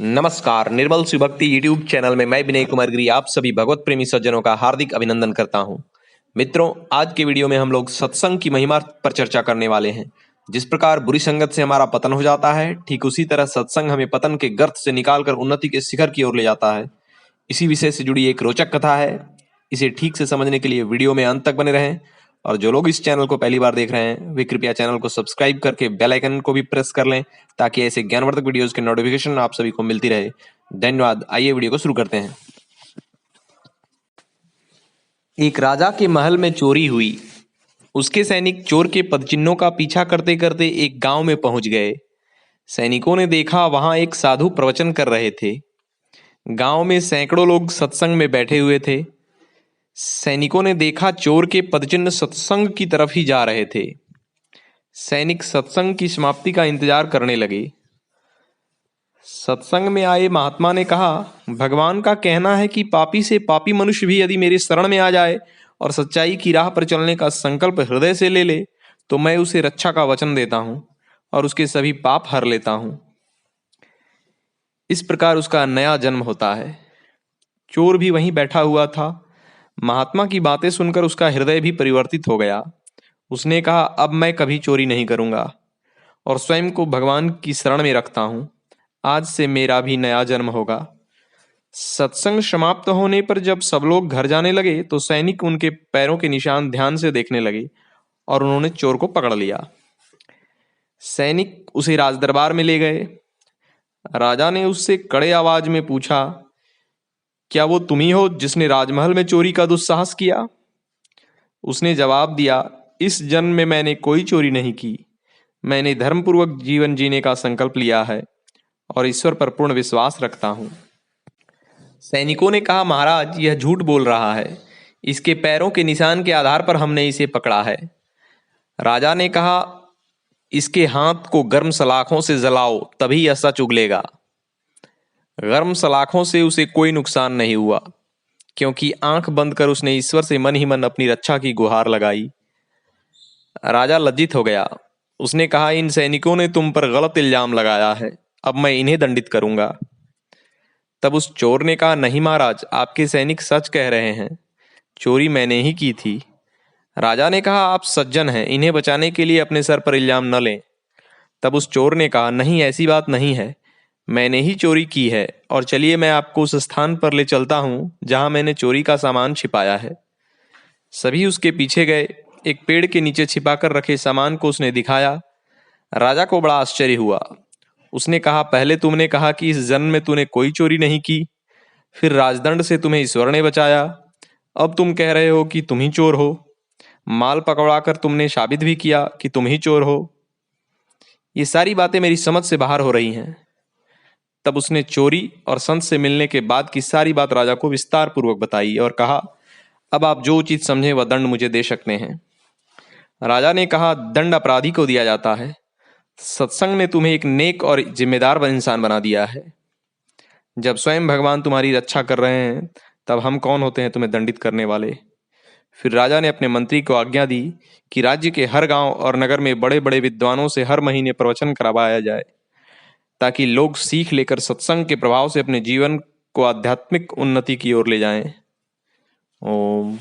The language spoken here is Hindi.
नमस्कार, निर्मल शिवभक्ति यूट्यूब चैनल में मैं विनय कुमार गिरी आप सभी भगवत प्रेमी सज्जनों का हार्दिक अभिनंदन करता हूं। मित्रों, आज के वीडियो में हम लोग सत्संग की महिमा पर चर्चा करने वाले हैं। जिस प्रकार बुरी संगत से हमारा पतन हो जाता है, ठीक उसी तरह सत्संग हमें पतन के गर्त से निकालकर उन्नति के शिखर की ओर ले जाता है। इसी विषय से जुड़ी एक रोचक कथा है। इसे ठीक से समझने के लिए वीडियो में अंत तक बने रहें। और जो लोग इस चैनल को पहली बार देख रहे हैं वे कृपया चैनल को सब्सक्राइब करके बेल आइकन को भी प्रेस कर लें, ताकि ऐसे ज्ञानवर्धक वीडियोस के नोटिफिकेशन आप सभी को मिलती रहे। धन्यवाद। आइए वीडियो को शुरू करते हैं। एक राजा के महल में चोरी हुई। उसके सैनिक चोर के पदचिन्हों का पीछा करते करते एक गांव में पहुंच गए। सैनिकों ने देखा वहां एक साधु प्रवचन कर रहे थे। गांव में सैकड़ों लोग सत्संग में बैठे हुए थे। सैनिकों ने देखा चोर के पदचिन्ह सत्संग की तरफ ही जा रहे थे। सैनिक सत्संग की समाप्ति का इंतजार करने लगे। सत्संग में आए महात्मा ने कहा, भगवान का कहना है कि पापी से पापी मनुष्य भी यदि मेरी शरण में आ जाए और सच्चाई की राह पर चलने का संकल्प हृदय से ले ले, तो मैं उसे रक्षा का वचन देता हूं और उसके सभी पाप हर लेता हूं। इस प्रकार उसका नया जन्म होता है। चोर भी वहीं बैठा हुआ था। महात्मा की बातें सुनकर उसका हृदय भी परिवर्तित हो गया। उसने कहा, अब मैं कभी चोरी नहीं करूंगा और स्वयं को भगवान की शरण में रखता हूं। आज से मेरा भी नया जन्म होगा। सत्संग समाप्त होने पर जब सब लोग घर जाने लगे तो सैनिक उनके पैरों के निशान ध्यान से देखने लगे और उन्होंने चोर को पकड़ लिया। सैनिक उसे राजदरबार में ले गए। राजा ने उससे कड़े आवाज में पूछा, क्या वो तुम ही हो जिसने राजमहल में चोरी का दुस्साहस किया? उसने जवाब दिया, इस जन्म में मैंने कोई चोरी नहीं की। मैंने धर्मपूर्वक जीवन जीने का संकल्प लिया है और ईश्वर पर पूर्ण विश्वास रखता हूं। सैनिकों ने कहा, महाराज यह झूठ बोल रहा है। इसके पैरों के निशान के आधार पर हमने इसे पकड़ा है। राजा ने कहा, इसके हाथ को गर्म सलाखों से जलाओ, तभी यह सच उगलेगा। गर्म सलाखों से उसे कोई नुकसान नहीं हुआ, क्योंकि आंख बंद कर उसने ईश्वर से मन ही मन अपनी रक्षा की गुहार लगाई। राजा लज्जित हो गया। उसने कहा, इन सैनिकों ने तुम पर गलत इल्जाम लगाया है, अब मैं इन्हें दंडित करूंगा। तब उस चोर ने कहा, नहीं महाराज, आपके सैनिक सच कह रहे हैं, चोरी मैंने ही की थी। राजा ने कहा, आप सज्जन हैं, इन्हें बचाने के लिए अपने सर पर इल्जाम न लें। तब उस चोर ने कहा, नहीं, ऐसी बात नहीं है, मैंने ही चोरी की है और चलिए मैं आपको उस स्थान पर ले चलता हूं जहां मैंने चोरी का सामान छिपाया है। सभी उसके पीछे गए। एक पेड़ के नीचे छिपाकर रखे सामान को उसने दिखाया। राजा को बड़ा आश्चर्य हुआ। उसने कहा, पहले तुमने कहा कि इस जन्म में तूने कोई चोरी नहीं की, फिर राजदंड से तुम्हें ईश्वर ने बचाया, अब तुम कह रहे हो कि तुम ही चोर हो। माल पकड़ाकर तुमने साबित भी किया कि तुम ही चोर हो। ये सारी बातें मेरी समझ से बाहर हो रही हैं। तब उसने चोरी और संत से मिलने के बाद की सारी बात राजा को विस्तार पूर्वक बताई और कहा, अब आप जो उचित समझे वह दंड मुझे दे सकते हैं। राजा ने कहा, दंड अपराधी को दिया जाता है। सत्संग ने तुम्हें एक नेक और जिम्मेदार इंसान बना दिया है। जब स्वयं भगवान तुम्हारी रक्षा कर रहे हैं, तब हम कौन होते हैं तुम्हें दंडित करने वाले। फिर राजा ने अपने मंत्री को आज्ञा दी कि राज्य के हर गांव और नगर में बड़े बड़े विद्वानों से हर महीने प्रवचन करवाया जाए, ताकि लोग सीख लेकर सत्संग के प्रभाव से अपने जीवन को आध्यात्मिक उन्नति की ओर ले जाएं। ओम।